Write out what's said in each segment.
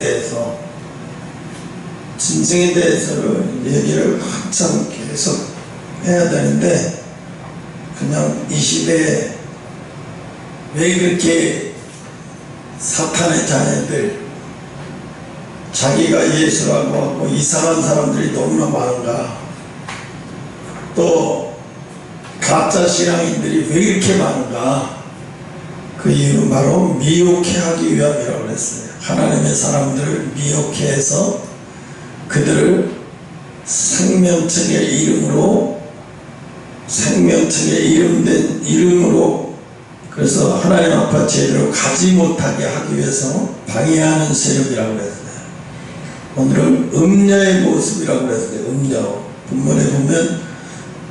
대해서 짐승에 대해서는 얘기를 한참 계속 해야 되는데 그냥 이 시대에 왜 그렇게 사탄의 자녀들 자기가 예수라고 하고 이상한 사람들이 너무나 많은가, 또 가짜 신앙인들이 왜 이렇게 많은가, 그 이유는 바로 미혹해 하기 위함이라고 그랬어요. 하나님의 사람들을 미혹해 해서 그들을 생명책의 이름으로, 생명책의 이름된 이름으로, 그래서 하나님 앞에 제대로 가지 못하게 하기 위해서 방해하는 세력이라고 그랬어요. 오늘은 음녀의 모습이라고 그랬어요. 음녀. 본문에 보면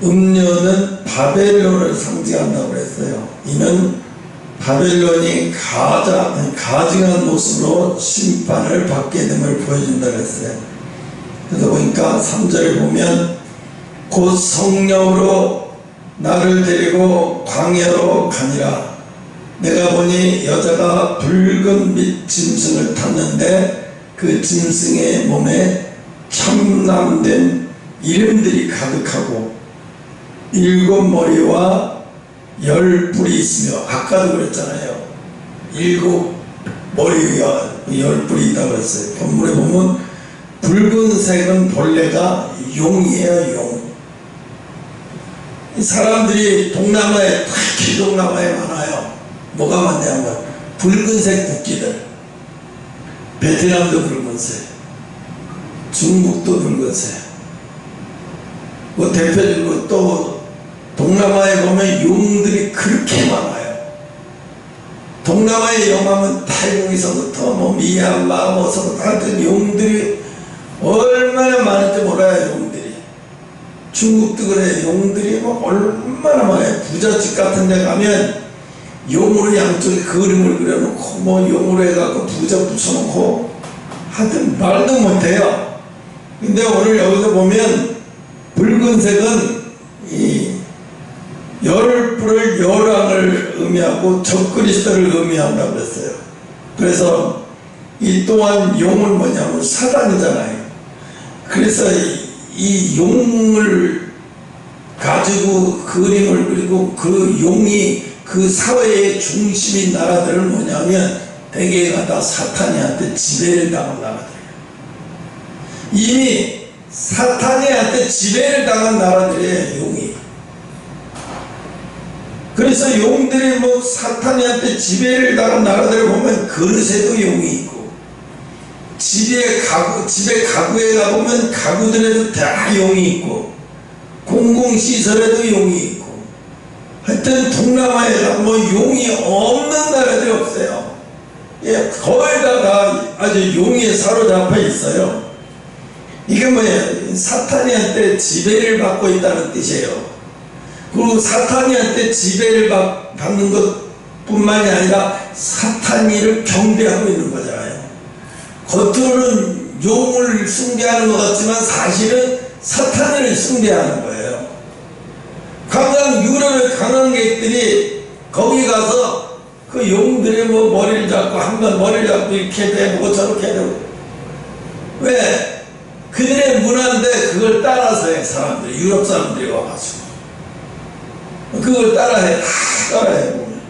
음녀는 바벨론을 상징한다고 그랬어요. 이는 바벨론이 가증한 모습으로 심판을 받게 됨을 보여준다고 했어요. 그래서 보니까 3절에 보면 곧 성령으로 나를 데리고 광야로 가니라. 내가 보니 여자가 붉은 빛 짐승을 탔는데 그 짐승의 몸에 참남된 이름들이 가득하고 7 머리와 10 뿔이 있으며, 아까도 그랬잖아요. 7 머리와 10 뿔이 있다고 했어요. 본문에 보면 붉은색은 본래가 용이에요. 용. 이 사람들이 동남아에, 특히 동남아에 많아요. 뭐가 많냐면 붉은색 국기들. 베트남도 붉은색, 중국도 붉은색. 뭐 대표적으로 또 동남아에 보면 용들이 그렇게 많아요. 동남아에 용하면 타이공에서부터 뭐 미얀마 뭐서부터 하여튼 용들이 얼마나 많은지 몰라요. 용들이. 중국도 그래. 용들이 뭐 얼마나 많아요. 부잣집 같은 데 가면 용으로 양쪽에 그림을 그려놓고 뭐 용으로 해갖고 부자 붙여놓고 하여튼 말도 못해요. 근데 오늘 여기서 보면 붉은색은 이 10뿔을 열왕을 의미하고 적그리스도를 의미한다고 그랬어요. 그래서 이 또한 용은 뭐냐면 사단이잖아요. 그래서 이 용을 가지고 그림을 그리고 그 용이 그 사회의 중심인 나라들은 뭐냐면 대개가 다 사탄이한테 지배를 당한 나라들이에요. 이미 사탄이한테 지배를 당한 나라들이에요. 용이. 그래서 용들이 뭐 사탄이한테 지배를 당한 나라들을 보면 그릇에도 용이 있고, 집에 가구에 가보면 가구들에도 다 용이 있고, 공공시설에도 용이 있고, 하여튼 동남아에 가면 용이 없는 나라들이 없어요. 예, 거의 다 아주 용에 사로잡혀 있어요. 이게 뭐예요? 사탄이한테 지배를 받고 있다는 뜻이에요. 그리고 사탄이한테 지배를 받는 것뿐만이 아니라 사탄이를 경배하고 있는 거잖아요. 겉으로는 용을 숭배하는 것 같지만 사실은 사탄을 숭배하는 거예요. 관광 유럽의 관광객들이 거기 가서 그 용들이 뭐 머리를 잡고 한번 머리를 잡고 이렇게 되고 저렇게 되고, 왜? 그들의 문화인데 그걸 따라서 해. 사람들이, 유럽 사람들이 와가지고 그걸 따라해. 다 따라해 보면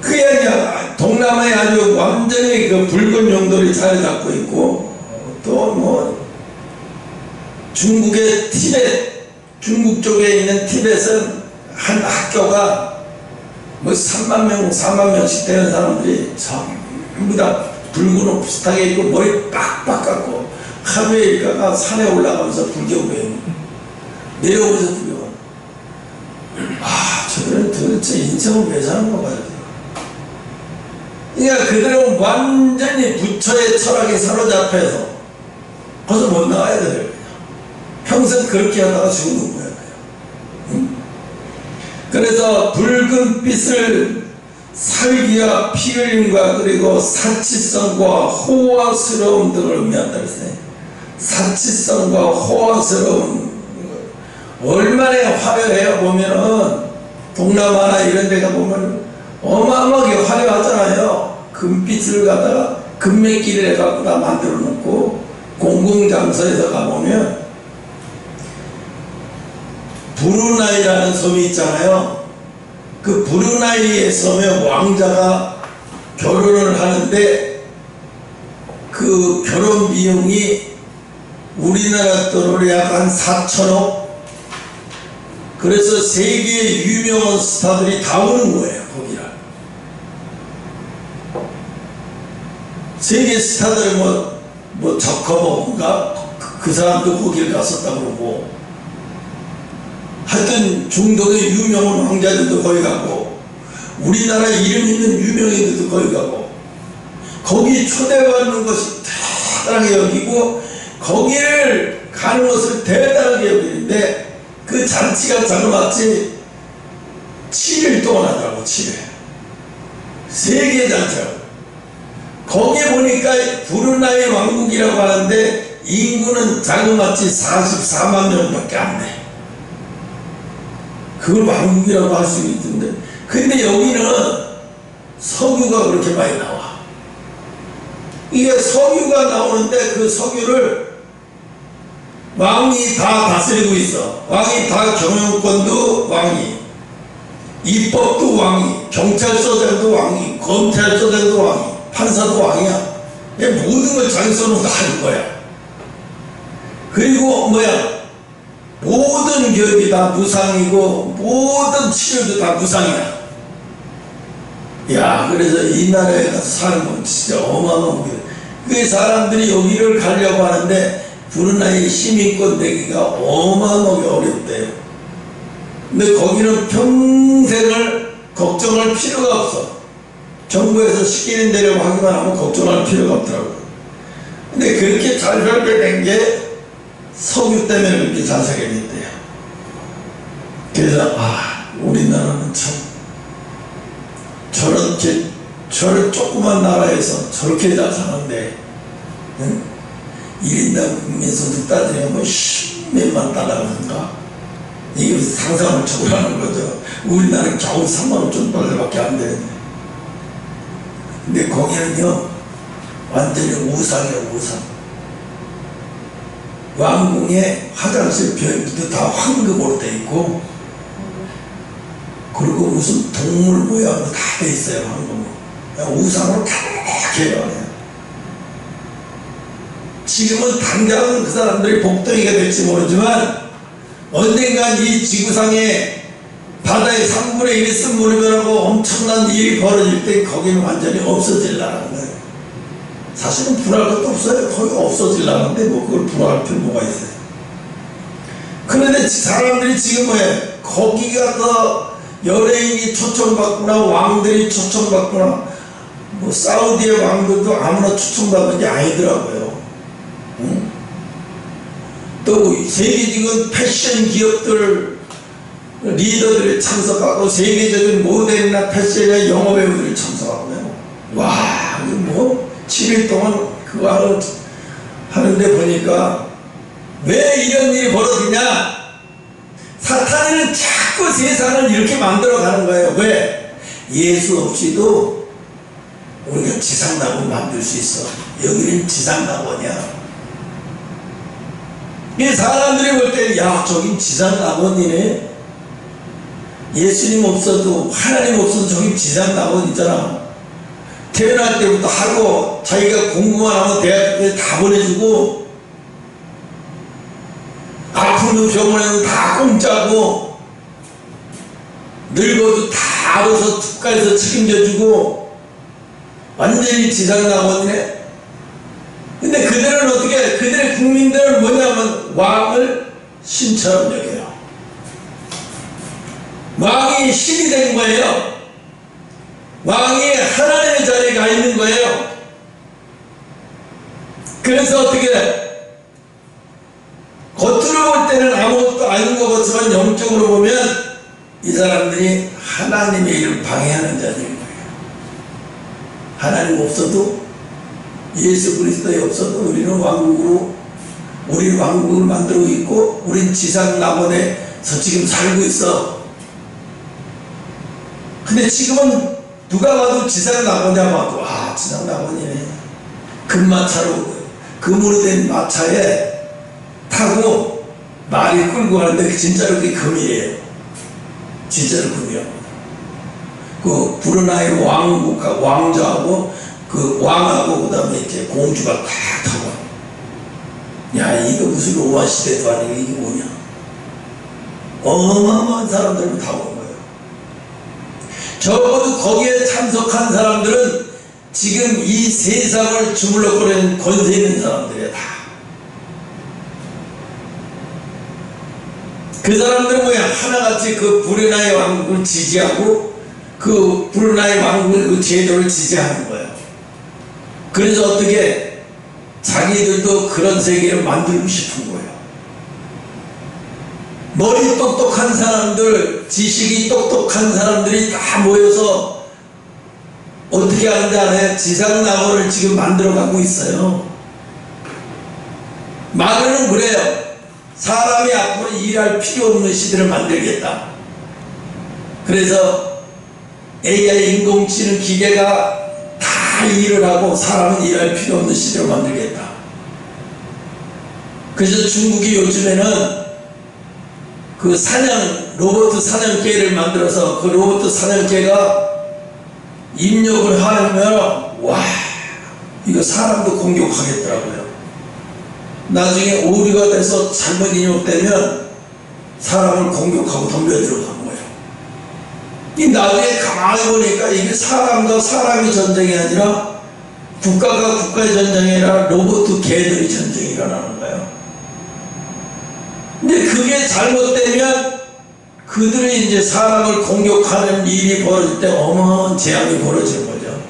그게 아니야. 동남아에 아주 완전히 그 붉은 용들이 자리 잡고 있고, 또 뭐 중국의 티벳, 중국 쪽에 있는 티벳은 한 학교가 뭐 3만 명, 4만 명씩 되는 사람들이 전부 다 붉은 옷 비슷하게 입고 머리 빡빡 깎고 하루에 일가가 산에 올라가면서 불경 배우는, 내려오면서 불경. 저들은 도대체 인생을 왜 사는 거 봐요. 그러니까 그들은 완전히 부처의 철학에 사로잡혀서 거기서 못 나가야 돼요. 평생 그렇게 하다가 죽는 거예요. 그래서 붉은 빛을 살기와 피 흘림과 그리고 사치성과 호화스러움 등을 의미한다 그랬어요. 사치성과 호화스러움, 얼마나 화려해요. 보면은 동남아나 이런 데 가보면 어마어마하게 화려하잖아요. 금빛을 갖다가 금맥기를 해갖고 다 만들어 놓고 공공장소에서 가보면 브루나이라는 섬이 있잖아요. 그 브루나이의 섬에 왕자가 결혼을 하는데 그 결혼 비용이 우리나라 돈으로 약 한 4천억. 그래서 세계의 유명한 스타들이 다 오는 거예요, 거기를. 세계 스타들은 뭐 저커버인가 그 사람도 거기를 갔었다고 그러고, 하여튼 중동의 유명한 왕자들도 거기 가고, 우리나라 이름 있는 유명인들도 거기 가고, 거기 초대받는 것이 대단하게 여기고, 거기를 가는 것을 대단하게 여기는데, 그 잔치가 자그마치 7일 동안 하더라고. 7일 세계 잔치라고. 거기 보니까 브루나이 왕국이라고 하는데 인구는 자그마치 44만 명밖에 안 돼. 그걸 왕국이라고 할 수 있던데, 근데 여기는 석유가 그렇게 많이 나와. 이게 석유가 나오는데 그 석유를 왕이 다 다스리고 있어. 왕이 다 경영권도 왕이, 입법도 왕이, 경찰서장도 왕이, 검찰서장도 왕이, 판사도 왕이야. 모든 걸 자기 손으로 다 하는 거야. 그리고 모든 교육이 다 무상이고 모든 치료도 다 무상이야. 야, 그래서 이 나라에 가서 사는 건 진짜 어마어마한 거야. 그 사람들이 여기를 가려고 하는데 브루나이 시민권 되기가 어마어마하게 어렵대요. 근데 거기는 평생을 걱정할 필요가 없어. 정부에서 시키는 대로 하기만 하면 걱정할 필요가 없더라고요. 근데 그렇게 잘 살게 된 게 석유 때문에 그렇게 잘 살게 됐대요. 그래서 우리나라는 참 저런 조그만 나라에서 저렇게 잘 사는데, 응? 1인당 국민소득 따지면 뭐 10몇만 달러인가? 이게 상상을 초월하는 거죠. 우리나라는 겨우 3만 5천 달러밖에 안 되는데. 근데 거기는요, 완전히 우상이에요, 우상. 왕궁에 화장실 벽도 다 황금으로 돼 있고, 그리고 무슨 동물 모양으로 다 돼 있어요, 황금으로. 우상으로 다 해요. 지금은 당장은 그 사람들이 복덩이가 될지 모르지만 언젠간 이 지구상에 바다의 3분의 1이 쓴물이면하고 엄청난 일이 벌어질 때 거기는 완전히 없어질라는 거예요. 사실은 불할 것도 없어요. 거기 없어질라는데 뭐 그걸 불할 필요 뭐가 있어요. 그런데 사람들이 지금 거기가 더 연예인이 초청받거나 왕들이 초청받거나 뭐 사우디의 왕들도 아무나 초청받는 게 아니더라고요. 응? 또 세계적인 패션 기업들 리더들이 참석하고 세계적인 모델이나 패션이나 영화배우들이 참석하고요. 와, 뭐 7일 동안 그거 하는데 보니까 왜 이런 일이 벌어지냐? 사탄은 자꾸 세상을 이렇게 만들어 가는 거예요. 왜? 예수 없이도 우리가 지상낙원 만들 수 있어. 여기는 지상낙원이야. 이 사람들이 볼 때, 야, 저긴 지상낙원이네. 예수님 없어도, 하나님 없어도 저긴 지상낙원 있잖아. 태어날 때부터 하고, 자기가 공부만 하면 대학교에 다 보내주고, 아프면 병원에는 다 공짜고, 늙어도 다 알아서 국가에서 책임져주고, 완전히 지상낙원이네. 근데 그들은 어떻게, 그들의 국민들은 뭐냐면 왕을 신처럼 여겨요. 왕이 신이 된 거예요. 왕이 하나님의 자리에 가 있는 거예요. 그래서 어떻게, 겉으로 볼 때는 아무것도 아닌 것 같지만 영적으로 보면 이 사람들이 하나님의 일을 방해하는 자들인 거예요. 하나님 없어도, 예수 그리스도에 없어도 우리는 왕국을 만들고 있고, 우린 지상 낙원에서 지금 살고 있어. 근데 지금은 누가 봐도 지상 낙원이야 봐도 지상 낙원이네. 금마차로 금으로 된 마차에 타고 말이 끌고 가는데 진짜로 그게 금이에요. 진짜로 금이야. 그 브루나이 왕자하고 그 왕하고 그다음에 이제 공주가 다 타고. 야, 이거 무슨 로마 시대도 아니고 이게 뭐냐. 어마어마한 사람들이 다 온 거예요. 적어도 거기에 참석한 사람들은 지금 이 세상을 주물럭거리는 권세 있는 사람들이야, 다. 그 사람들은 뭐야? 하나같이 그 브루나이 왕국을 지지하고 그 브루나이 왕국의 그 제도를 지지하는 거예요. 그래서 어떻게 자기들도 그런 세계를 만들고 싶은 거예요. 머리 똑똑한 사람들, 지식이 똑똑한 사람들이 다 모여서 어떻게 하는지 알아요? 지상 낙원을 지금 만들어 가고 있어요. 말은 그래요. 사람이 앞으로 일할 필요 없는 시대를 만들겠다. 그래서 AI 인공지능 기계가 다 일을 하고 사람은 일할 필요 없는 시대를 만들겠다. 그래서 중국이 요즘에는 그 로봇 사냥개를 만들어서 그 로봇 사냥개가 입력을 하면 이거 사람도 공격하겠더라고요. 나중에 오류가 돼서 잘못 입력되면 사람을 공격하고 덤벼들어간 거예요. 이 나중에 가만히 보니까 이게 사람과 사람이 전쟁이 아니라 국가가 국가의 전쟁이 아니라 로봇 개들의 전쟁이 일어나는 거예요. 근데 그게 잘못되면 그들이 이제 사람을 공격하는 일이 벌어질 때 어마어마한 재앙이 벌어지는 거죠.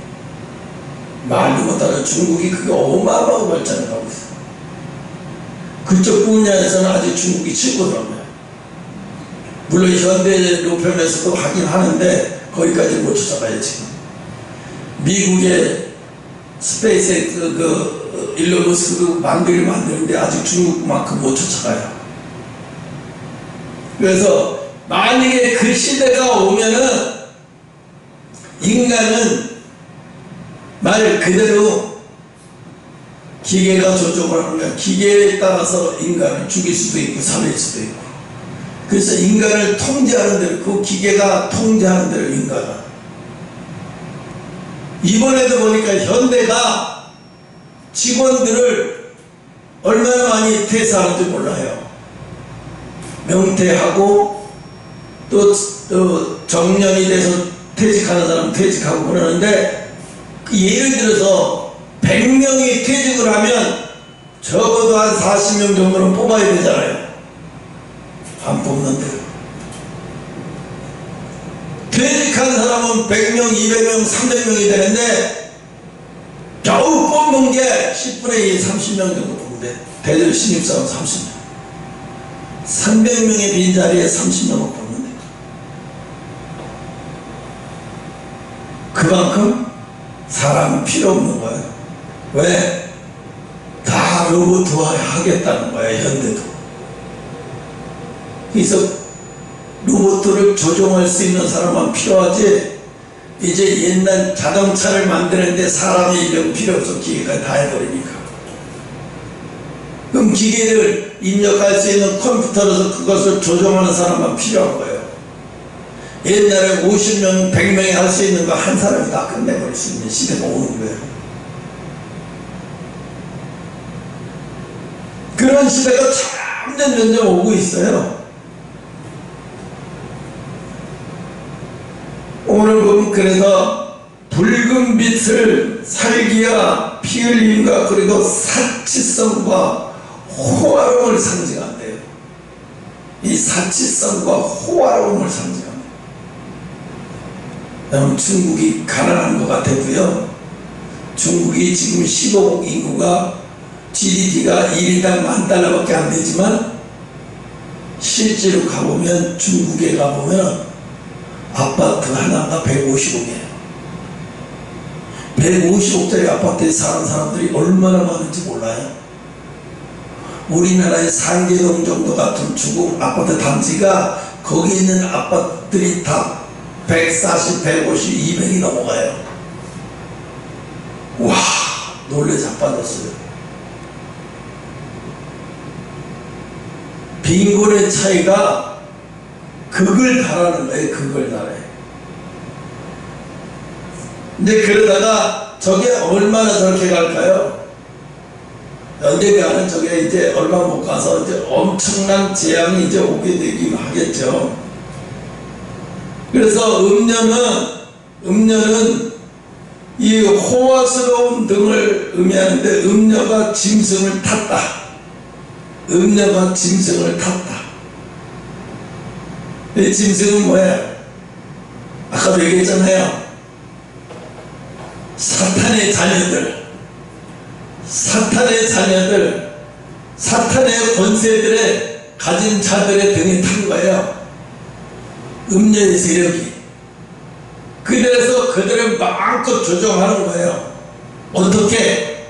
말도 못하는 중국이 그게 어마어마한 발전을 하고 있어요. 그쪽 분야에서는 아직 중국이 최고더라고요. 물론 현대 로펌에서도 하긴 하는데 거기까지 못 쫓아가요. 지금 미국의 스페이스X 일론 머스크 만들는데 아직 중국만큼 못 쫓아가요. 그래서 만약에 그 시대가 오면은 인간은 말 그대로 기계가 조종을 하는 거야. 기계에 따라서 인간을 죽일 수도 있고 살릴 수도 있고. 그래서 인간을 통제하는 대로, 그 기계가 통제하는 대로 인간은. 이번에도 보니까 현대가 직원들을 얼마나 많이 퇴사하는지 몰라요. 명퇴하고 또 정년이 돼서 퇴직하는 사람 퇴직하고 그러는데, 예를 들어서 100명이 퇴직을 하면 적어도 한 40명 정도는 뽑아야 되잖아요. 안 뽑는데. 퇴직한 사람은 100명, 200명, 300명이 되는데 겨우 뽑는 게 10분의 1, 30명 정도 뽑는데, 대졸 신입사원 30명. 300명의 빈자리에 30명을 뽑는데, 그만큼 사람은 필요 없는 거예요. 왜? 다 로봇화 하겠다는 거예요, 현대도. 그래서 로봇을 조종할 수 있는 사람만 필요하지, 이제 옛날 자동차를 만드는데 사람의 인력은 필요 없어. 기계가 다 해버리니까. 그럼 기계를 입력할 수 있는 컴퓨터로서 그것을 조종하는 사람만 필요한 거예요. 옛날에 50명, 100명이 할 수 있는 거 한 사람이 다 끝내버릴 수 있는 시대가 오는 거예요. 그런 시대가 점점 오고 있어요. 오늘 보면 그래서 붉은 빛을 살기와 피 흘림과 그리고 사치성과 호화로움을 상징한대요. 이 사치성과 호화로움을 상징합니다. 여러분, 중국이 가난한 것 같아도요, 중국이 지금 15억 인구가 GDP가 1인당 $10,000밖에 안 되지만 실제로 가보면, 중국에 가보면 아파트 하나가 150억이에요. 150억짜리 아파트에 사는 사람들이 얼마나 많은지 몰라요. 우리나라의 상계동 정도 같은 중국 아파트 단지가, 거기 있는 아파트들이 다 140, 150, 200이 넘어가요. 와, 놀래 자빠졌어요. 빈곤의 차이가 극을 달하는 거예요. 극을 달해. 근데 그러다가 저게 얼마나 저렇게 갈까요? 연대가는 저게 이제 얼마 못 가서 이제 엄청난 재앙이 이제 오게 되긴 하겠죠. 그래서 음녀는 이 호화스러운 등을 의미하는데, 음녀가 짐승을 탔다. 음녀가 짐승을 탔다. 이 짐승은 뭐예요? 아까도 얘기했잖아요. 사탄의 자녀들, 사탄의 권세들의 가진 자들의 등에 탄 거예요. 음녀의 세력이. 그래서 그들을 마음껏 조종하는 거예요. 어떻게?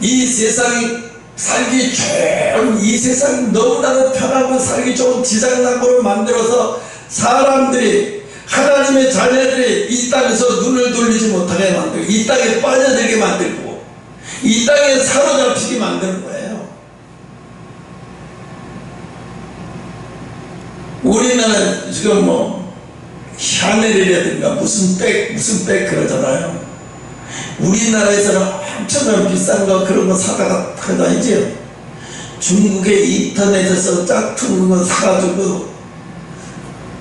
이 세상이 살기 좋은, 이 세상이 너무나도 편하고 살기 좋은 지상락으로 만들어서 사람들이, 하나님의 자녀들이 이 땅에서 눈을 돌리지 못하게 만들고, 이 땅에 빠져들게 만들고, 이 땅에 사로잡히게 만드는 거예요. 우리나라 지금 뭐 샤넬이라든가 무슨 백 그러잖아요. 우리나라에서는 엄청나게 비싼 거 그런 거 사다가 다니죠. 중국의 인터넷에서 짝퉁 거 사가지고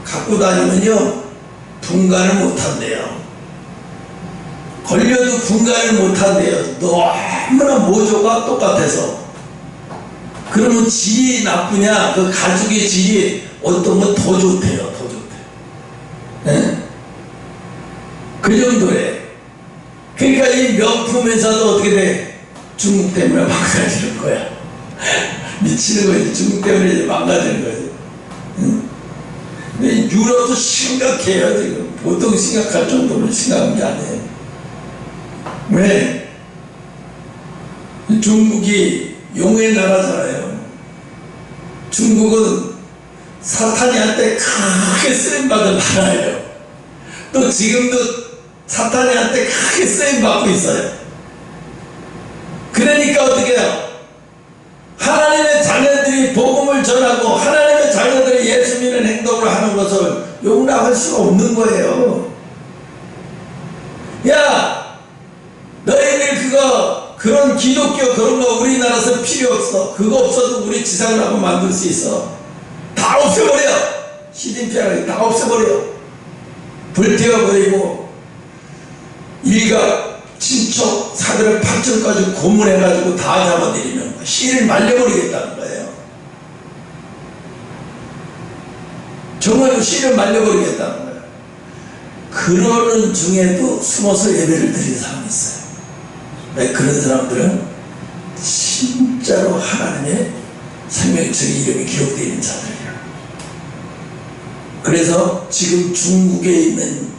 갖고 다니면요 분간을 못한대요. 걸려도 분간을 못한대요. 너무나 모조가 똑같아서. 그러면 질이 나쁘냐? 그 가죽의 질이 어떤 건 더 좋대요. 더 좋대. 네? 그 정도래. 그러니까 이 명품 회사도 어떻게 돼? 중국 때문에 망가지는 거야. 미치는 거지. 중국 때문에 이제 망가지는 거지. 응? 근데 유럽도 심각해요. 지금 보통 심각할 정도로 심각한 게 아니에요. 왜? 중국이 용의 나라잖아요. 중국은 사탄이한테 크게 쓰임받은 나라예요. 또 지금도 사탄이한테 크게 쓰임받고 있어요. 그러니까 어떻게 해요? 하나님의 자녀들이 복음을 전하고 하나님의 자녀들이 예수 믿는 행동을 하는 것을 용납할 수가 없는 거예요. 야, 너희들 그런 기독교 그런 거 우리나라에서 필요 없어. 그거 없어도 우리 지상락을 만들 수 있어. 다 없애버려. 시진핑이 다 없애버려. 불태워버리고 일가 친척 사들을 8천까지 고문해가지고 다 잡아들이면 씨를 말려버리겠다는 거예요. 정말로 씨를 말려버리겠다는 거예요. 그러는 중에도 숨어서 예배를 드리는 사람이 있어요. 왜? 그런 사람들은 진짜로 하나님의 생명책의 이름이 기록되어 있는 자들이야. 그래서 지금 중국에 있는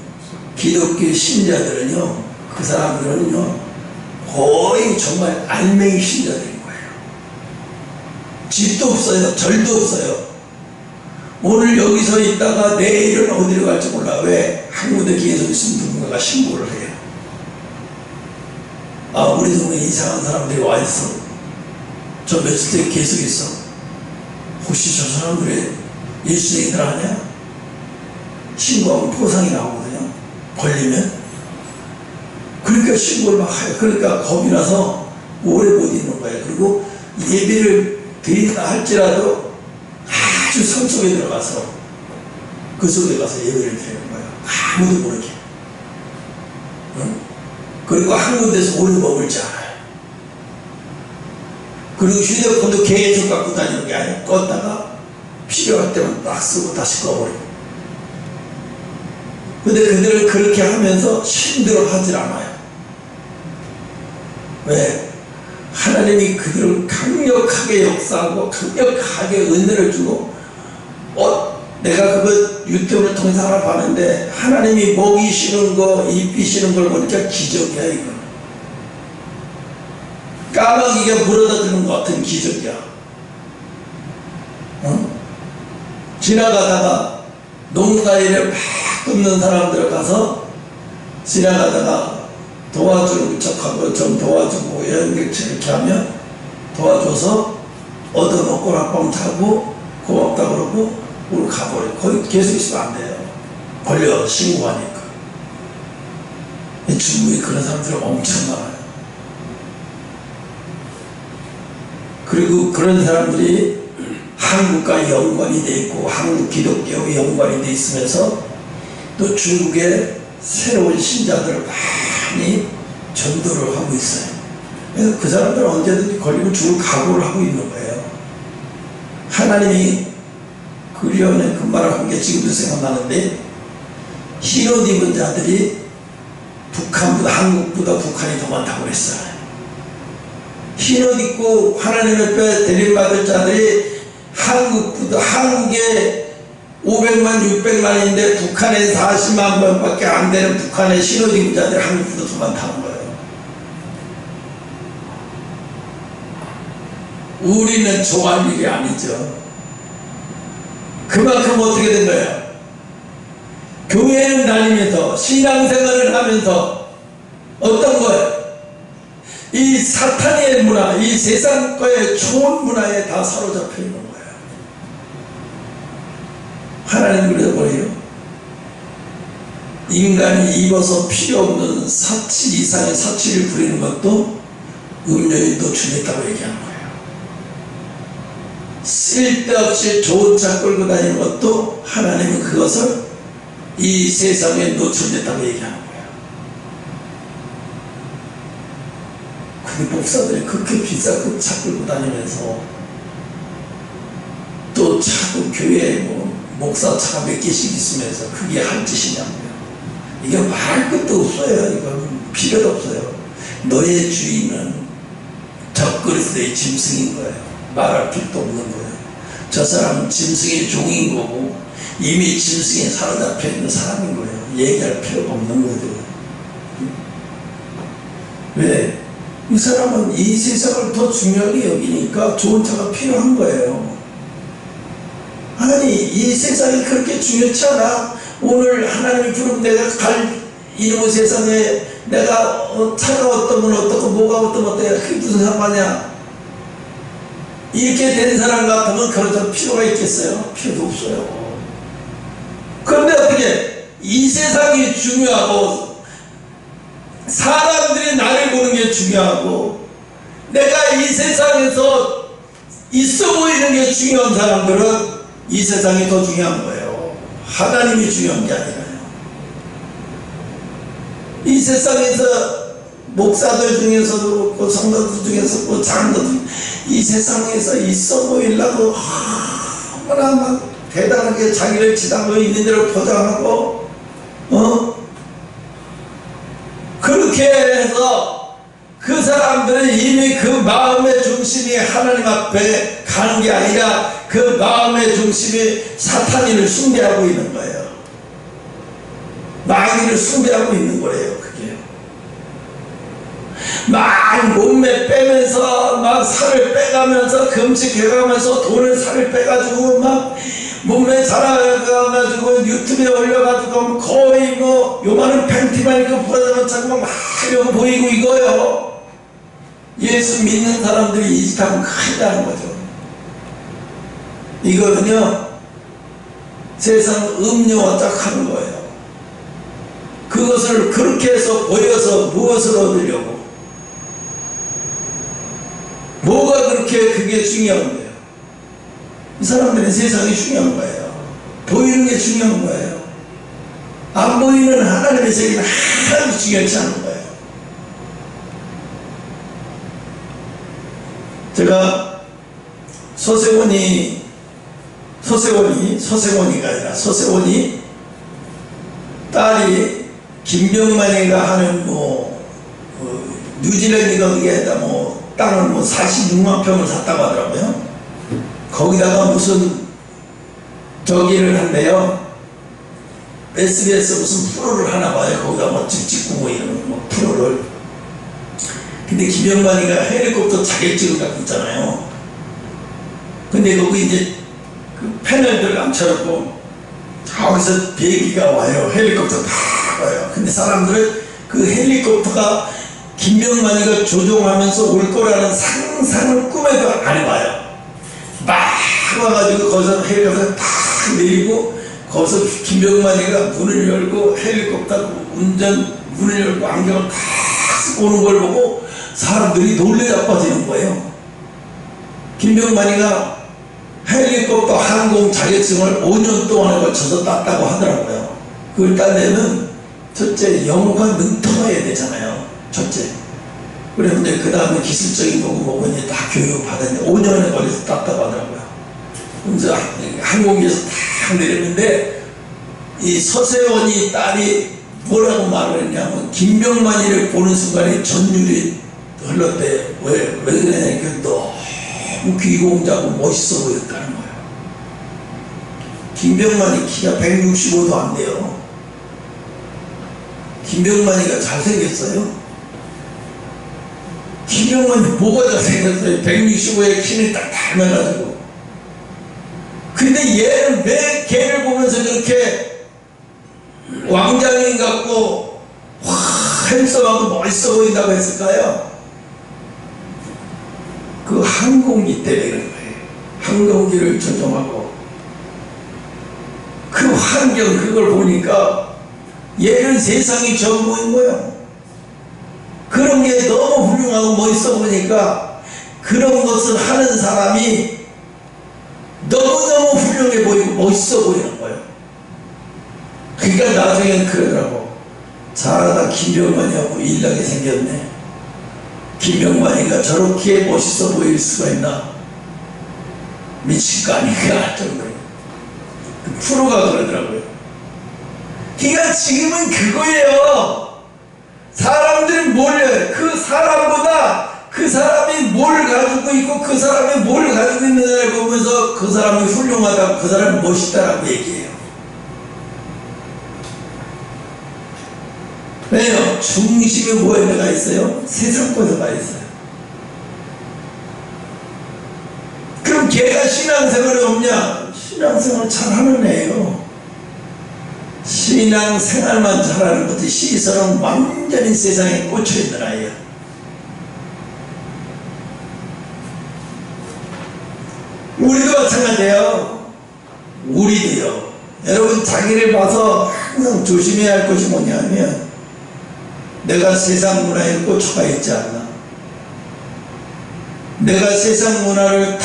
기독교 신자들은요, 그 사람들은요 거의 정말 알맹이 신자들인 거예요. 집도 없어요. 절도 없어요. 오늘 여기서 있다가 내일은 어디로 갈지 몰라. 왜? 한군데 계속 있으면 누군가가 신고를 해요. 아, 우리 동네에 이상한 사람들이 와 있어. 저 며칠 때 계속 있어. 혹시 저 사람들이 예수 얘기들 하냐? 신고하면 포상이 나오거든요. 걸리면. 그러니까 신고를 막 해요. 그러니까 겁이 나서 오래 못 있는 거예요. 그리고 예배를 드린다 할지라도 아주 성속에 들어가서 그 속에 가서 예배를 드리는 거예요. 아무도 모르게. 응? 그리고 한 군데서 오래 머물지 않아요. 그리고 휴대폰도 계속 갖고 다니는 게 아니라 껐다가 필요할 때만 딱 쓰고 다시 꺼버리고. 근데 그들은 그렇게 하면서 힘들어 하질 않아요. 왜? 하나님이 그들을 강력하게 역사하고 강력하게 은혜를 주고, 내가 그거 유튜브를 통해서 하나 봤는데 하나님이 먹이 쉬는 거, 잎이 쉬는 걸 보니까 기적이야. 이거 까마귀가 물어다 주는 것 같은 기적이야. 어? 지나가다가 농가일에 막 굽는 사람들 가서 지나가다가 도와주는 척하고 좀 도와주고 이렇게 하면 도와줘서 얻어먹고 락방 타고 고맙다 그러고 우리 가버려. 거기 계속 있으면 안 돼요. 걸려 신고하니까. 중국에 그런 사람들이 엄청 많아요. 그리고 그런 사람들이 한국과 연관이 돼 있고 한국 기독교와 연관이 돼 있으면서 또 중국의 새로운 신자들을 많이 전도를 하고 있어요. 그래서 그 사람들은 언제든지 걸리면 죽을 각오를 하고 있는 거예요. 하나님이 그리언에 그 말을 한 게 지금도 생각나는데, 흰 옷 입은 자들이 북한보다 한국보다 북한이 더 많다고 그랬어요. 흰 옷 입고 하나님 옆에 데림받을 자들이 한국에 500만 600만인데 북한에 40만 명밖에 안 되는 북한의 흰 옷 입은 자들이 한국보다 더 많다는 거예요. 우리는 좋아할 일이 아니죠. 그만큼 어떻게 된 거예요? 교회를 다니면서 신앙생활을 하면서 어떤 거예요? 이 사탄의 문화, 이 세상 거의 좋은 문화에 다 사로잡혀 있는 거예요. 하나님 그래서 뭐예요? 인간이 입어서 필요 없는 사칠 이상의 사치를 부리는 것도 음료에 노출됐다고 얘기하는 거예요. 쓸데없이 좋은 차 끌고 다니는 것도 하나님은 그것을 이 세상에 노출됐다고 얘기하는 거예요. 근데 목사들이 그렇게 비싼 차 끌고 다니면서 또 차도 교회에 목사 차가 몇 개씩 있으면서 그게 할 짓이냐고요. 이게 말할 것도 없어요. 이거 필요도 없어요. 너의 주인은 적그리스도의 짐승인 거예요. 말할 필요도 없는 거예요. 저 사람은 짐승의 종인 거고 이미 짐승에 사로잡혀 있는 사람인 거예요. 얘기할 필요가 없는 거죠. 왜? 이 사람은 이 세상을 더 중요하게 여기니까 좋은 차가 필요한 거예요. 아니 이 세상이 그렇게 중요치 않아. 오늘 하나님이 부르면 내가 갈 이놈의 세상에 내가 차가 어떤 건 어떻고 뭐가 어떤 그게 무슨 상관이야. 이렇게 된 사람 같으면 그런 필요가 있겠어요? 필요도 없어요. 그런데 어떻게 이 세상이 중요하고 사람들이 나를 보는 게 중요하고 내가 이 세상에서 있어 보이는 게 중요한 사람들은 이 세상이 더 중요한 거예요. 하나님이 중요한 게 아니라요. 이 세상에서 목사들 중에서도 그렇고 성도들 중에서도 그렇고 장로들 이 세상에서 있어 보이려고 얼마나 막 대단하게 자기를 지당하고 있는 대로 포장하고 그렇게 해서 그 사람들은 이미 그 마음의 중심이 하나님 앞에 가는 게 아니라 그 마음의 중심이 사탄이를 숭배하고 있는 거예요. 마귀를 숭배하고 있는 거예요. 그게 막 몸매 빼면서 막 살을 빼가면서 금식해가면서 돈을 살을 빼가지고 막 몸매 자라가가지고 유튜브에 올려가지고 거의 요만한 팬티만 입고 부러져가지고 막 이러고 보이고 이거요. 예수 믿는 사람들이 이 짓 하면 큰일 나는 거죠. 이거는요 세상 음료와 딱 하는 거예요. 그것을 그렇게 해서 보여서 무엇을 얻으려고? 뭐가 그렇게 그게 중요한 거예요? 이 사람들은 세상이 중요한 거예요. 보이는 게 중요한 거예요. 안 보이는 하나님의 세계는 하나도 중요하지 않은 거예요. 제가 서세원이가 아니라 서세원이 딸이 김병만이가 하는 뉴질랜드가 그게다 땅을 46만 평을 샀다고 하더라고요. 거기다가 무슨 저기를 한대요. SBS 무슨 프로를 하나 봐요. 거기다 집 짓고 이런 프로를. 근데 김병만이가 헬리콥터 자격증을 갖고 있잖아요. 근데 거기 이제 그 패널들 앉혀놓고 거기서 비행기가 와요. 헬리콥터 팍 와요. 근데 사람들은 그 헬리콥터가 김병만이가 조종하면서 올 거라는 상상을 꿈에도 안 해봐요. 막 와가지고 거기서 헬리콥터 팍 내리고 거기서 김병만이가 문을 열고 헬리콥터 운전 문을 열고 안경을 탁 보는 걸 보고 사람들이 놀래 자빠지는 거예요. 김병만이가 헬리콥터 항공 자격증을 5년 동안에 걸쳐서 땄다고 하더라고요. 그걸 따려면 첫째 영어가 능통해야 되잖아요. 첫째. 그런데 그 다음에 기술적인 거고 뭐고 이제 다 교육을 받았는데 5년에 걸려서 땄다고 하더라고요. 그래서 항공기에서 탁 내렸는데 이 서세원이 딸이 뭐라고 말을 했냐면 김병만이를 보는 순간에 전율이 흘렀대. 왜 그러냐니까 너무 귀공자고 멋있어 보였다는 거예요. 김병만이 키가 165도 안 돼요. 김병만이가 잘생겼어요. 김병만이 뭐가 잘생겼어요? 165에 키는 딱 닮아가지고. 근데 얘는 왜 걔를 보면서 그렇게 왕자님 같고 핸섬하고 멋있어 보인다고 했을까요? 그 항공기 때문에 그런 거예요. 항공기를 조종하고 그 환경 그걸 보니까 얘는 세상이 전부인 거예요. 그런 게 너무 훌륭하고 멋있어 보니까 그런 것을 하는 사람이 너무너무 훌륭해 보이고 멋있어 보이는 거예요. 그러니까 나중엔 그러더라고. 잘하다 김병만이하고 일하게 생겼네. 김병만이가 저렇게 멋있어 보일 수가 있나? 미칠 거 아닌가 정도로. 그 프로가 그러더라고요. 그러니까 지금은 그거예요. 사람들이 몰려요. 그 사람보다 그 사람이 뭘 가지고 있고 그 사람이 뭘 가지고 있느냐를 보면서 그 사람이 훌륭하다고 그 사람이 멋있다라고 얘기해요. 왜요? 중심에 뭐가 있어요? 세상권서가 있어요. 그럼 걔가 신앙생활이 없냐? 신앙생활 잘하는 애예요. 신앙생활만 잘하는 거지 시설은 완전히 세상에 꽂혀있는 아이예요. 우리도 마찬가지예요. 우리도요. 여러분 자기를 봐서 항상 조심해야 할 것이 뭐냐면 내가 세상 문화에 꽂혀가 있지 않나. 내가 세상 문화를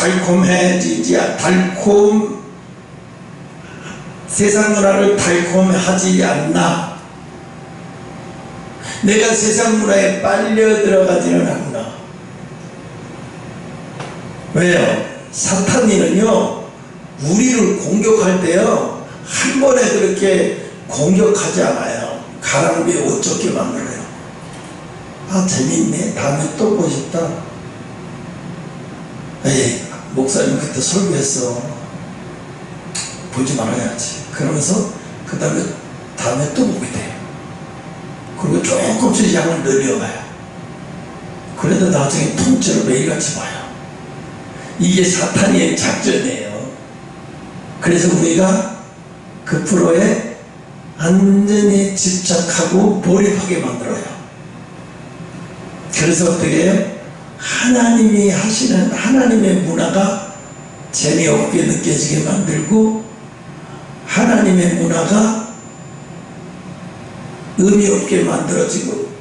세상 문화를 달콤하지 않나. 내가 세상 문화에 빨려 들어가지는 않나. 왜요? 사탄이는요 우리를 공격할 때요 한 번에 그렇게 공격하지 않아요. 가랑비에 옷 젖게 만들어요. 아 재밌네. 다음에 또 보고 싶다. 에이 목사님 그때 설교했어. 보지 말아야지. 그러면서 그 다음에 또 보게 돼요. 그리고 조금씩 양을 늘려가요. 그래도 나중에 통째로 매일같이 봐요. 이게 사탄의 작전이에요. 그래서 우리가 그 프로에 완전히 집착하고 몰입하게 만들어요. 그래서 어떻게 해요? 하나님이 하시는 하나님의 문화가 재미없게 느껴지게 만들고 하나님의 문화가 의미 없게 만들어지고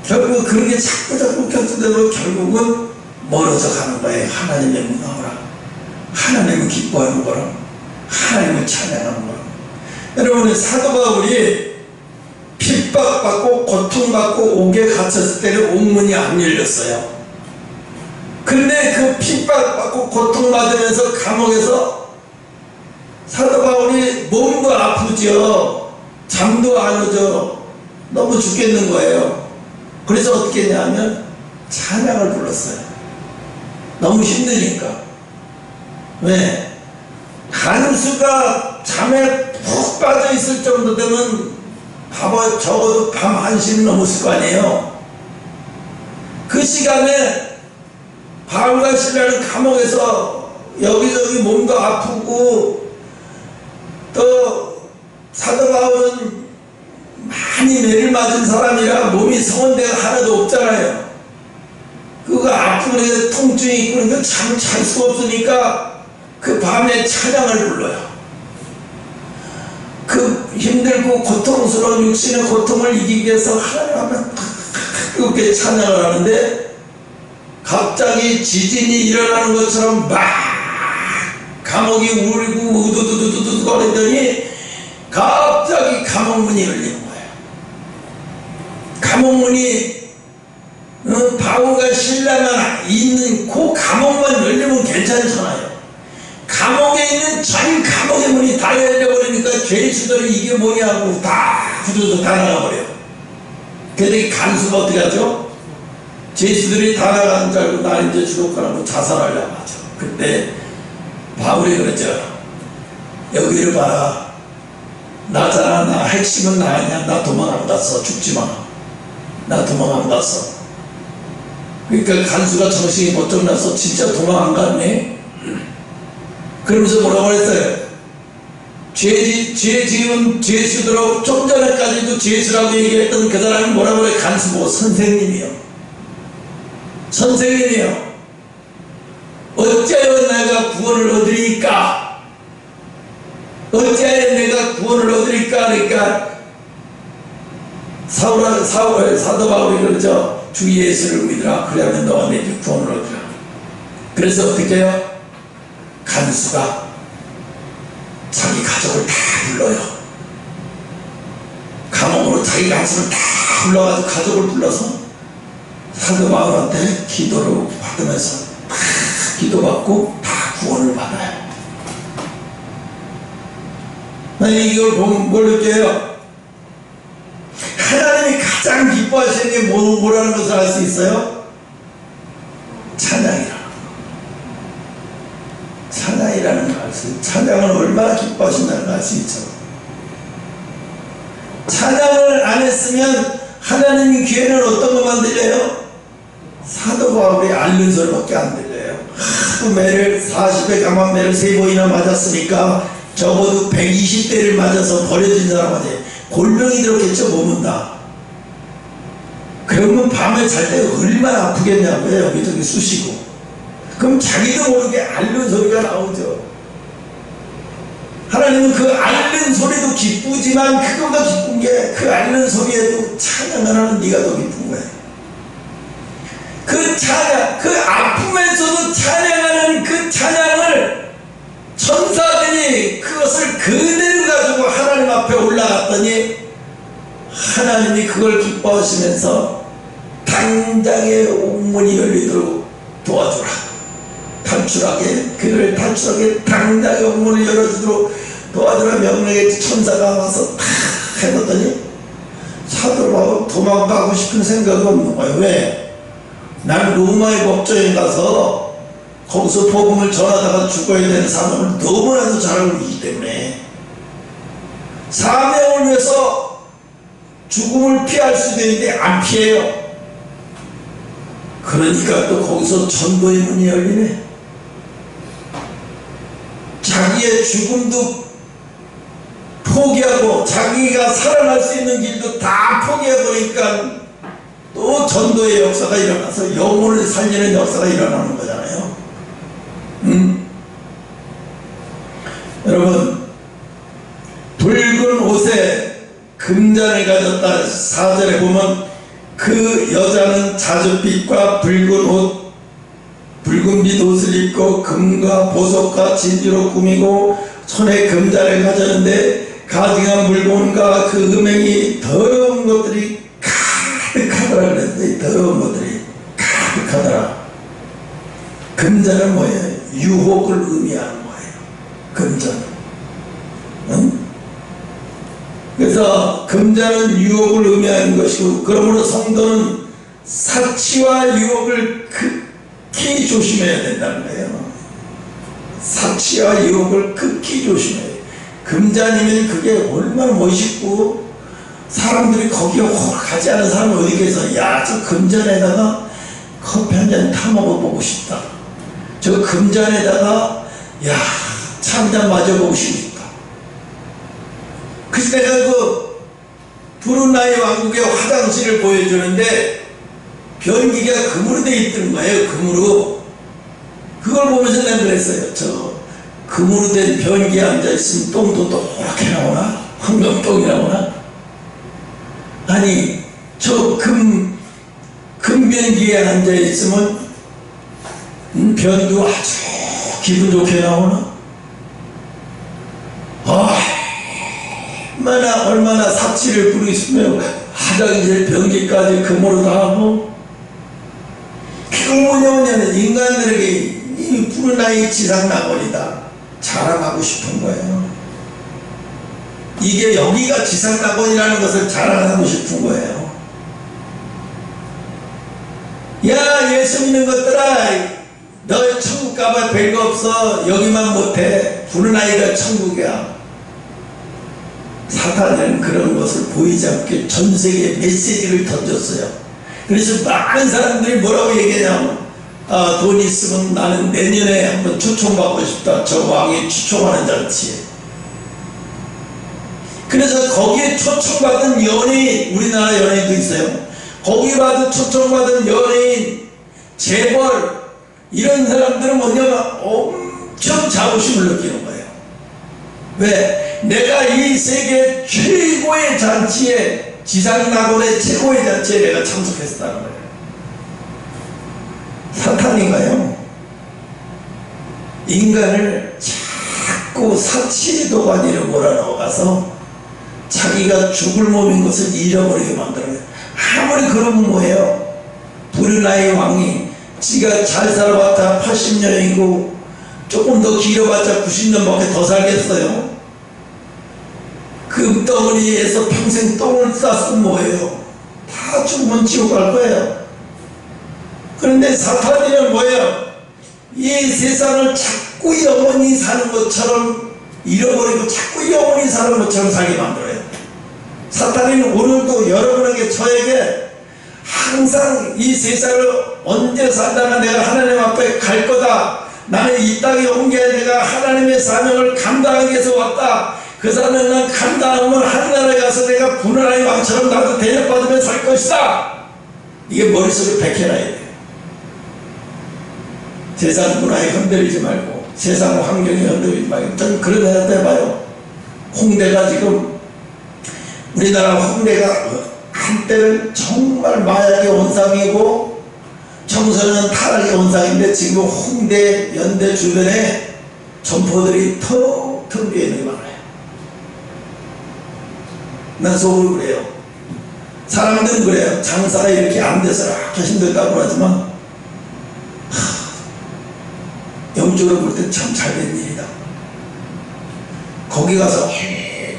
결국 그런 게 자꾸 곁들여서 결국은 멀어져 가는 거예요. 하나님의 문화랑 하나님을 기뻐하는 거랑 하나님을 찬양하는 거랑. 여러분 사도 바울이 핍박받고 고통받고 옥에 갇혔을 때는 옥문이 안 열렸어요. 근데 그 핍박받고 고통받으면서 감옥에서 사도 바울이 몸도 아프죠. 잠도 안 오죠. 너무 죽겠는 거예요. 그래서 어떻게 했냐면 찬양을 불렀어요. 너무 힘드니까. 왜? 간수가 잠에 푹 빠져 있을 정도 되면 봐봐 적어도 밤 1시는 넘었을 거 아니에요. 그 시간에 바울과 실라는 감옥에서 여기저기 몸도 아프고 또 사도 바울은 많이 매를 맞은 사람이라 몸이 성한 데가 하나도 없잖아요. 그거 아프고 통증이 있고 그러니까 참 잘 수가 없으니까 그 밤에 찬양을 불러요. 그 힘들고 고통스러운 육신의 고통을 이기기 위해서 하나님 앞에 그렇게 찬양을 하는데 갑자기 지진이 일어나는 것처럼 막 감옥이 울고 우두두두두두 거리더니 갑자기 감옥문이 열리는 거예요. 감옥문이 바울과 신라만 있는 그 감옥만 열리면 괜찮잖아요. 감옥에 있는 전 감옥의 문이 다 열려버리니까 죄수들이 이게 뭐냐고 다 후두두 다 나가버려요. 근데 간수가 어떻게 하죠? 죄수들이 다 나가는 줄 알고 나 이제 죽을 거라고 자살하려고 하죠. 그때 바울이 그러죠. 여기를 봐라. 나잖아. 나 핵심은 나냐. 나 도망 안 갔어. 죽지 마. 나 도망 안 갔어. 그러니까 간수가 정신이 번쩍 나서 진짜 도망 안 갔네. 그러면서 뭐라고 했어요? 죄 지은 죄수들하고 좀 전에까지도 죄수라고 얘기했던 그 사람이 뭐라고 그래? 간수고 선생님이요. 선생님이요. 어찌하여 내가 구원을 얻으리까? 어찌하여 내가 구원을 얻으리까? 그러니까 사도 바울이 그러죠. 주 예수를 믿으라. 그러면 너가 내 구원을 얻으라. 그래서 어떻게 해요? 간수가 자기 가족을 다 불러요. 감옥으로 자기 가족을 다 불러가지고 가족을 불러서 사도 바울한테 기도를 받으면서 다 기도받고 다 구원을 받아요. 나는 이걸 보면 뭘 느껴요? 하나님이 가장 기뻐하시는 게 뭐라는 것을 알 수 있어요? 찬양이라. 찬양이라는 걸 알 수 있어요. 찬양을 얼마나 기뻐하신다는 걸 알 수 있죠. 찬양을 안 했으면 하나님의 귀에는 어떤 것만 들려요? 사도 바울이 앓는 소리밖에 안 들려요. 하도 매를 40회 강한 매를 3번이나 맞았으니까 적어도 120대를 맞아서 버려진 사람한테 골병이 들었겠죠. 몸은 다. 그러면 밤에 잘 때 얼마나 아프겠냐고요. 여기저기 쑤시고. 그럼 자기도 모르게 앓는 소리가 나오죠. 하나님은 그 앓는 소리도 기쁘지만 그거보다 기쁜 게 그 앓는 소리에도 찬양을 하는 네가 더 기쁜 거예요. 그 찬양, 그 아픔에서도 찬양하는 그 찬양을 천사들이 그것을 그대로 가지고 하나님 앞에 올라갔더니 하나님이 그걸 기뻐하시면서 당장에 옥문이 열리도록 도와주라. 그를 탈출하게 당장에 옥문을 열어주도록 도와주라 명령에 천사가 와서 탁 해놓더니 사도로 도망가고 싶은 생각이 없는 거예요. 왜? 난 로마의 법정에 가서 거기서 복음을 전하다가 죽어야 되는 사명을 너무나도 잘 알고 있기 때문에 사명을 위해서 죽음을 피할 수도 있는데 안 피해요. 그러니까 또 거기서 전도의 문이 열리네. 자기의 죽음도 포기하고 자기가 살아날 수 있는 길도 다 포기해버리니까 또 전도의 역사가 일어나서 영혼을 살리는 역사가 일어나는 거잖아요. 여러분, 붉은 옷에 금잔을 가졌다. 4절에 보면 그 여자는 자줏빛과 붉은빛 옷을 입고 금과 보석과 진주로 꾸미고 손에 금잔을 가졌는데 가증한 물건과 그 음행이 더러운 것들이 가득하더라. 그랬더니 더러운 것들이 가득하더라. 금잔은 뭐예요? 유혹을 의미하는 거예요. 금잔. 응? 그래서 금잔은 유혹을 의미하는 것이고, 그러므로 성도는 사치와 유혹을 극히 조심해야 된다는 거예요. 사치와 유혹을 극히 조심해야 돼요. 금잔이면 그게 얼마나 멋있고, 사람들이 거기에 혹 가지 않은 사람은 어디 계서 야, 저 금잔에다가 커피 한 잔 타 먹어보고 싶다. 저 금잔에다가 야, 차 한 잔 마셔보고 싶다. 그래서 내가 그 브루나이 왕국의 화장실을 보여주는데 변기가 금으로 돼 있던 거예요. 금으로. 그걸 보면서 내가 그랬어요. 저 금으로 된 변기에 앉아있으면 똥도 노랗게 나오나? 황금똥이 나오나? 아니 저 금변기에 앉아있으면 변도 아주 기분 좋게 나오나? 얼마나 사치를 부리시며 화장실 변기까지 금으로 다 하고. 그 뭐냐면 인간들에게 이 브루나이 지상낙원이다 자랑하고 싶은 거예요. 이게 여기가 지상낙원이라는 것을 자랑하고 싶은 거예요. 야, 예수 믿는 것들아, 너 천국 가봐 별거 없어. 여기만 못해. 브루나이가 천국이야. 사탄은 그런 것을 보이지 않게 전 세계에 메시지를 던졌어요. 그래서 많은 사람들이 뭐라고 얘기하냐면, 돈 있으면 나는 내년에 한번 초청받고 싶다. 저 왕이 초청하는 잔치에. 그래서 거기에 초청받은 연예인, 우리나라 연예인도 있어요. 거기 봐도 초청받은 연예인, 재벌, 이런 사람들은 뭐냐면 엄청 자부심을 느끼는 거예요. 왜? 내가 이 세계 최고의 잔치에, 지상낙원의 최고의 잔치에 내가 참석했다는 거예요. 사탄인가요? 인간을 자꾸 사치의 도가니로 몰아넣어가서 자기가 죽을 몸인 것을 잃어버리게 만들어요. 아무리 그러면 뭐예요? 브루나이 왕이 지가 잘 살아봤자 80년이고 조금 더 길어봤자 90년밖에 더 살겠어요. 금덩어리에서 평생 똥을 쌌으면 뭐예요? 다 죽으면 지옥 갈 거예요. 그런데 사탄이는 뭐예요? 이 세상을 자꾸 영원히 사는 것처럼 잃어버리고 자꾸 영원히 사는 것처럼 살게 만들어요. 사탄이는 오늘도 여러분에게 저에게 항상 이 세상을 언제 살다가 내가 하나님 앞에 갈 거다. 나는 이 땅에 온 게 내가 하나님의 사명을 감당하기 위해서 왔다. 그 사명을 감당하면 하늘나라에 가서 내가 브루나이 왕처럼 나도 대접받으며 살 것이다. 이게 머릿속에 박혀놔야 돼요. 세상 문화에 흔들리지 말고 세상 환경에 흔들리지 말고. 전 그런 생각도 해봐요. 홍대가 지금 우리나라 홍대가 한때는 정말 마약의 온상이고 청소년 타락의 온상인데 지금 홍대 연대 주변에 점포들이 텅텅 비어있는 게 많아요. 난 속으로 그래요. 사람들은 그래요. 장사가 이렇게 안 돼서 이렇게 힘들다고 하지만 영적으로 볼 때 참 잘된 일이다. 거기 가서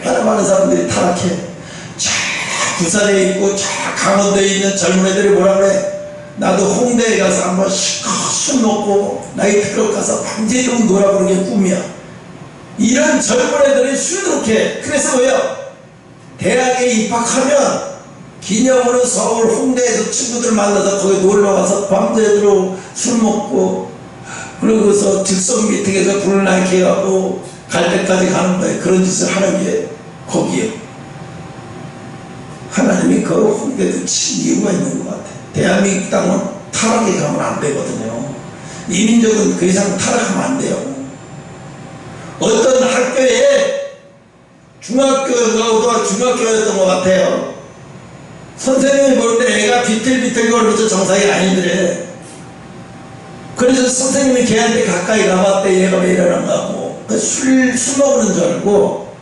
얼마나 많은 사람들이 타락해. 저 부산에 있고 저 강원도에 있는 젊은 애들이 뭐라 그래? 나도 홍대에 가서 한번 술 먹고 나이트클럽 가서 밤새도록 놀아보는 게 꿈이야. 이런 젊은 애들이 수두룩해. 그래서 왜요? 대학에 입학하면 기념으로 서울 홍대에서 친구들 만나서 거기 놀러가서 밤새도록 술 먹고 그러고서 즉석 미팅에서 브루나이 가고 갈 때까지 가는 거예요. 그런 짓을 하는 게 거기에요. 하나님이 그 홍대도 친 이유가 있는 것 같아요. 대한민국 땅은 타락에 가면 안 되거든요. 이민족은 그 이상 타락하면 안 돼요. 어떤 학교에 중학교가 중학교였던 것 같아요. 선생님이 볼 때 애가 비틀비틀거리면서 정상이 아니더래. 그래서 선생님이 걔한테 가까이 가봤대. 얘가 왜 이러는가 하고 술 먹는 줄 알고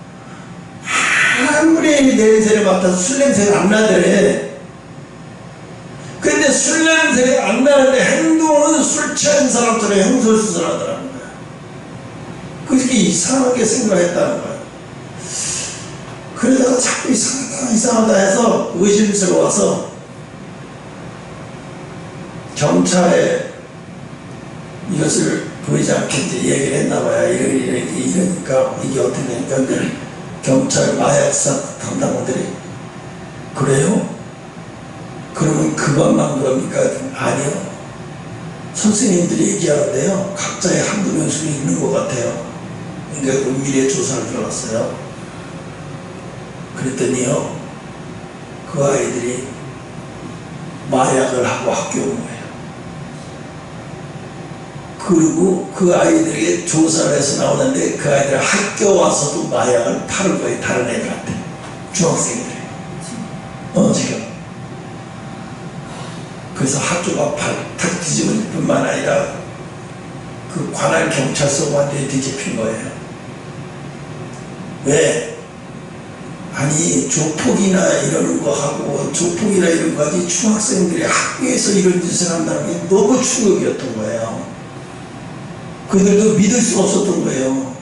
아무리 냄새를 맡아서 술 냄새가 안 나더래. 근데 술 냄새가 안 나는데 행동은 술 취한 사람처럼 형설수설하더라는 거야. 그렇게 이상하게 생각했다는 거야. 그러다가 자꾸 이상하다 해서 의심스러워서 경찰에 이것을 보이지 않게 이제 얘기를 했나봐요. 이러니까 이게 어떻게 되니까 경찰 마약사 담당들이 그래요? 그러면 그것만 그럽니까? 아니요. 선생님들이 얘기하는데요. 각자의 한두 명씩은 있는 것 같아요. 그러니까 은밀히 조사를 들어갔어요. 그랬더니요, 그 아이들이 마약을 하고 학교 온 거예요. 그리고 그 아이들에게 조사를 해서 나오는데 그 아이들 학교 와서도 마약을 파는 거예요. 다른 애들한테. 중학생들이. 지금. 그래서 학교가 발탁 뒤집어질 뿐만 아니라 그 관할 경찰서가 완전히 뒤집힌 거예요. 왜? 아니, 조폭이나 이런 거 하고, 조폭이나 이런 거 하지, 중학생들이 학교에서 이런 짓을 한다는 게 너무 충격이었던 거예요. 그들도 믿을 수가 없었던 거예요.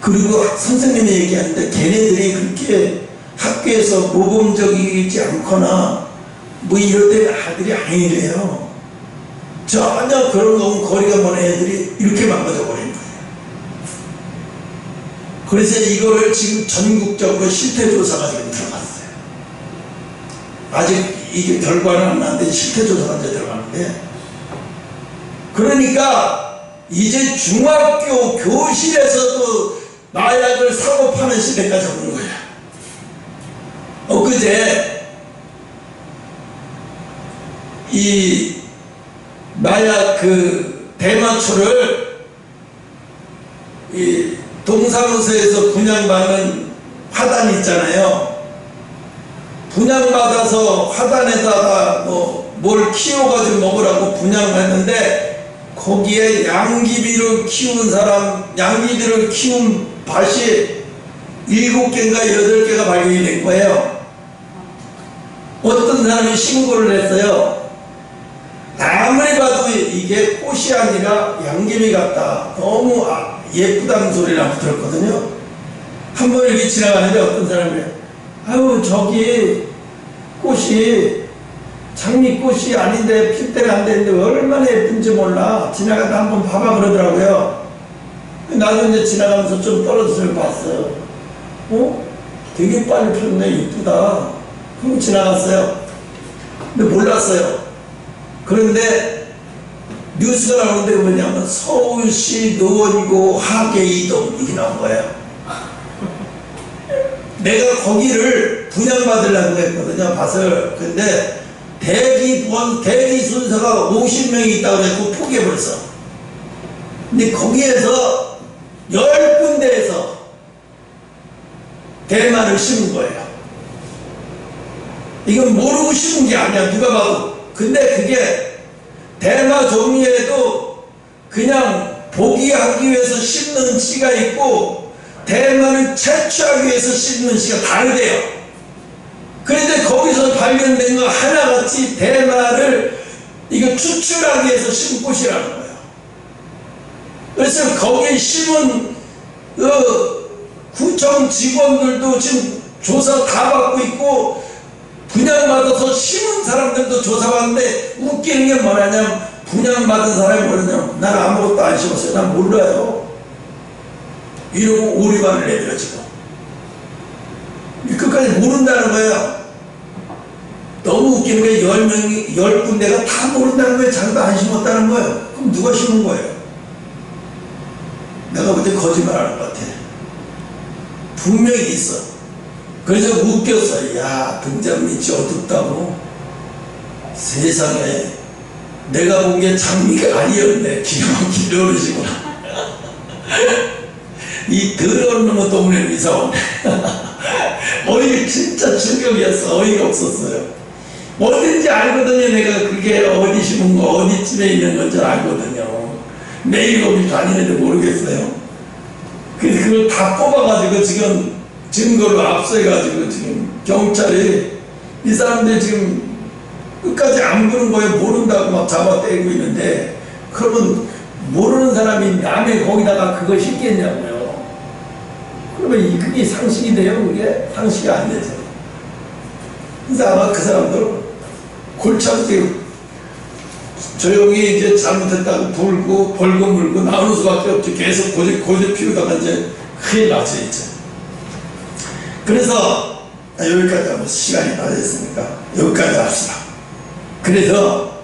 그리고 선생님이 얘기하는데, 걔네들이 그렇게 학교에서 모범적이지 않거나, 뭐 이럴 때 아들이 아니래요. 전혀 그런 거 거리가 먼 애들이 이렇게 망가져 버린 거예요. 그래서 이거를 지금 전국적으로 실태조사가 지금 들어갔어요. 아직 이게 결과는 안 나는데 실태조사가 이제 들어가는데, 그러니까 이제 중학교 교실에서도 마약을 사고 파는 시대까지 오는 거예요. 엊그제 이 마약 그 대마초를 이 동사무소에서 분양받는 화단 있잖아요. 분양받아서 화단에다가 뭘 키워가지고 먹으라고 분양했는데, 거기에 양귀비를 키운 사람, 양귀비를 키운 밭이 7개인가 8개가 발견이 된 거예요. 어떤 사람이 신고를 했어요. 아무리 봐도 이게 꽃이 아니라 양귀비 같다, 너무 예쁘다는 소리를 한번 들었거든요. 한 번 이렇게 지나가는데 어떤 사람이, 아유, 저기 꽃이 장미꽃이 아닌데 필 때가 안 되는데 얼마나 예쁜지 몰라, 지나가다 한번 봐봐 그러더라고요. 나도 이제 지나가면서 좀 떨어져서 봤어. 되게 빨리 폈네, 이쁘다. 그럼 지나갔어요. 근데 몰랐어요. 그런데 뉴스가 나오는데 뭐냐면 서울시 노원구 하계 이동 이게 나온 거예요. 내가 거기를 분양받으려고 했거든요, 밭을. 근데 대기 순서가 50명이 있다고 해서 포기해버렸어. 근데 거기에서 10군데에서 대마를 심은 거예요. 이건 모르고 심은 게 아니야, 누가 봐도. 근데 그게 대마 종류에도 그냥 보기하기 위해서 심는 씨가 있고, 대마를 채취하기 위해서 심는 씨가 다르대요. 그런데 거기서 발견된 거 하나같이 대마를 이거 추출하기 위해서 심은 꽃이라는 거예요. 그래서 거기에 심은 구청 직원들도 지금 조사 다 받고 있고, 분양받아서 심은 사람들도 조사받는데, 웃기는 게 뭐냐면 분양받은 사람이 뭐냐면 나는 아무것도 안 심었어요. 난 몰라요. 이러고 오리발을 내밀어 지금. 끝까지 모른다는 거예요. 너무 웃기는 게 10군데가 다 모른다는 거예요. 자기도 안 심었다는 거예요. 그럼 누가 심은 거예요? 내가 볼 때 거짓말하는 것 같아. 분명히 있어. 그래서 웃겼어. 야, 등잔 밑이 어둡다고. 세상에 내가 본 게 장미가 아니었네. 기가 막히게 어르시구나. 이 더러운 놈의 동네 이사 오네. 진짜 충격이었어. 어이가 없었어요. 어딘지 알거든요. 내가 그게 어디 심은 거, 어디쯤에 있는 건지 알거든요. 매일 거기 다니는데 모르겠어요. 그래서 그걸 다 뽑아가지고 지금 증거를 압수해가지고 지금 경찰이 이 사람들 지금 끝까지 안 부른 거에 모른다고 막 잡아떼고 있는데, 그러면 모르는 사람이 남의 거기다가 그걸 싣겠냐고요. 그러면 그게 상식이 돼요? 그게 상식이 안 되죠. 그래서 아마 그 사람들 골치 아프게 조용히 이제 잘못했다고 불고 벌금 물고 나오는 수밖에 없죠. 계속 고집 피우다가 이제 큰일 나죠 이제. 그래서 여기까지 하면 시간이 다 됐으니까 여기까지 합시다. 그래서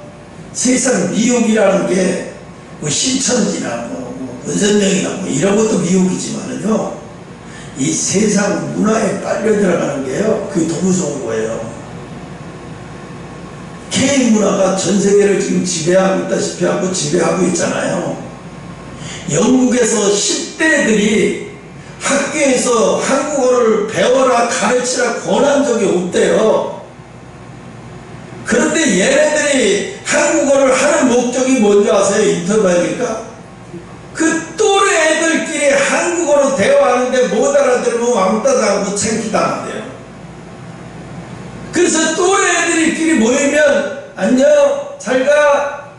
세상 미혹이라는 게 뭐 신천지나 뭐 은선명이나 뭐 이런 것도 미혹이지만은요, 이 세상 문화에 빨려 들어가는 게요, 그게 더 무서운 거예요. K 문화가 전 세계를 지금 지배하고 있다시피 하고 지배하고 있잖아요. 영국에서 10대들이 학교에서 한국어를 배워라 가르치라 권한 적이 없대요. 그런데 얘네들이 한국어를 하는 목적이 뭔지 아세요? 인터뷰하니까 그 또래 애들끼리 한국어로 대화하는데 못 알아들으면 왕따 당하고 창피당한대요. 그래서 또래 애들끼리 모이면 안녕 잘가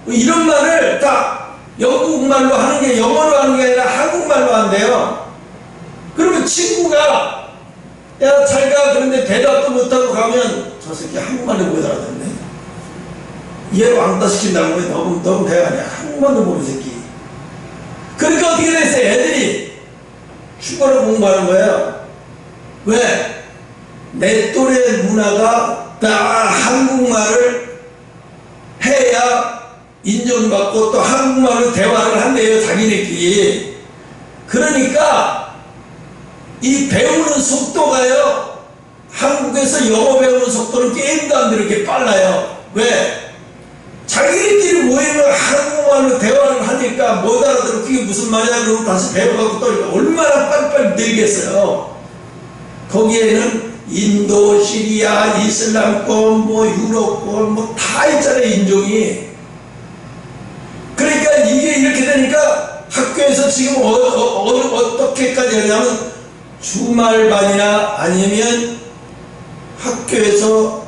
이런 말을 다 영국말로 하는 게 영어로 하는 게 아니라 한국말로 한대요. 그러면 친구가 야 잘가 그런데 대답도 못하고 가면 저 새끼 한국말도 못 알아듣네. 얘를 왕따시킨다는 거야. 너무 대화냐. 한국말도 모르는 새끼. 그러니까 어떻게 됐어요? 애들이 축구를 공부하는 거예요. 왜? 내 또래 문화가 다 한국말을 해야 인정받고 또 한국말로 대화를 한대요. 자기네끼리. 그러니까 이 배우는 속도가요, 한국에서 영어 배우는 속도는 게임도 안 되게 빨라요. 왜? 자기들끼리 모이면 한국말로 대화를 하니까 못 알아들어. 그게 무슨 말이야? 그러고 다시 배워가고 또 얼마나 빨리빨리 늘겠어요. 거기에는 인도, 시리아, 이슬람권, 뭐 유럽권 뭐 다 있잖아요, 인종이. 그러니까 이게 이렇게 되니까 학교에서 지금 어떻게까지 하냐면 주말반이나 아니면 학교에서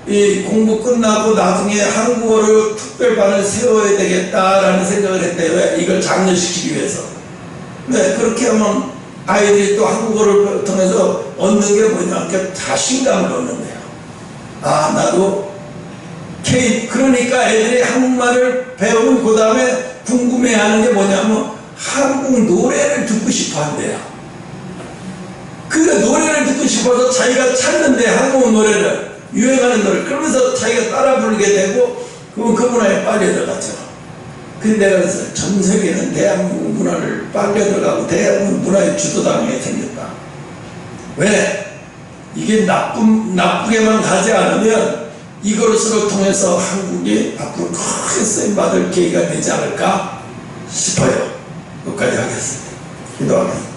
이 공부 끝나고 나중에 한국어를 특별반을 세워야 되겠다라는 생각을 했대요. 왜? 이걸 장려시키기 위해서. 네, 그렇게 하면 아이들이 또 한국어를 통해서 얻는 게 뭐냐, 자신감을 얻는데요. 아, 나도 그러니까 애들이 한국말을 배우면 그 다음에 궁금해하는 게 뭐냐면 한국 노래를 듣고 싶어 한대요. 그 노래를 듣고 싶어서 자기가 찾는데 한국 노래를, 유행하는 노래, 그러면서 자기가 따라 부르게 되고 그러면 그 문화에 빨려 들어갔죠. 근데 내가 그래서 전 세계는 대한민국 문화를 빨려 들어가고 대한민국 문화의 주도당하게 생겼다. 왜? 이게 나쁘게만 가지 않으면 이것으로 통해서 한국이 앞으로 크게 쓰임받을 계기가 되지 않을까 싶어요. 여기까지 하겠습니다. 기도하겠습니다.